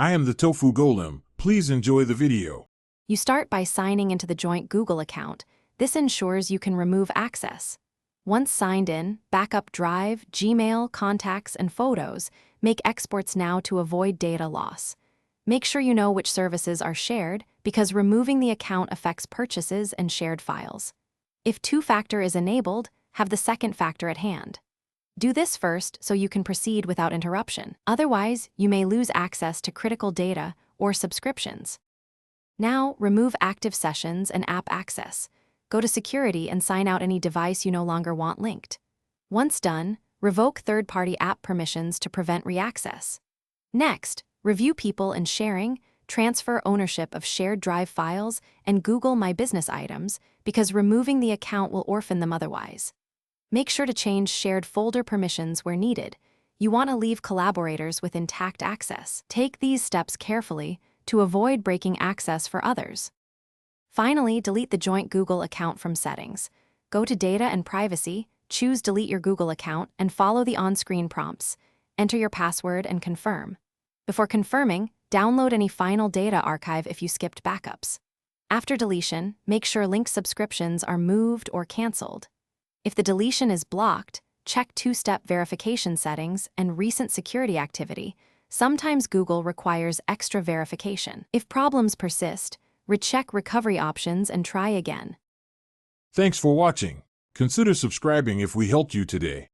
I am the Tofu Golem. Please enjoy the video. You start by signing into the joint Google account. This ensures you can remove access. Once signed in, backup Drive, Gmail, contacts, and photos. Make exports now to avoid data loss. Make sure you know which services are shared because removing the account affects purchases and shared files. If two-factor is enabled, have the second factor at hand. Do this first so you can proceed without interruption. Otherwise, you may lose access to critical data or subscriptions. Now, remove active sessions and app access. Go to Security and sign out any device you no longer want linked. Once done, revoke third-party app permissions to prevent reaccess. Next, review people and sharing, transfer ownership of shared Drive files, and Google My Business items because removing the account will orphan them otherwise. Make sure to change shared folder permissions where needed. You want to leave collaborators with intact access. Take these steps carefully to avoid breaking access for others. Finally, delete the joint Google account from settings. Go to Data and Privacy, choose Delete your Google account, and follow the on-screen prompts. Enter your password and confirm. Before confirming, download any final data archive if you skipped backups. After deletion, make sure linked subscriptions are moved or canceled. If the deletion is blocked, check two-step verification settings and recent security activity. Sometimes Google requires extra verification. If problems persist, recheck recovery options and try again. Thanks for watching. Consider subscribing if we helped you today.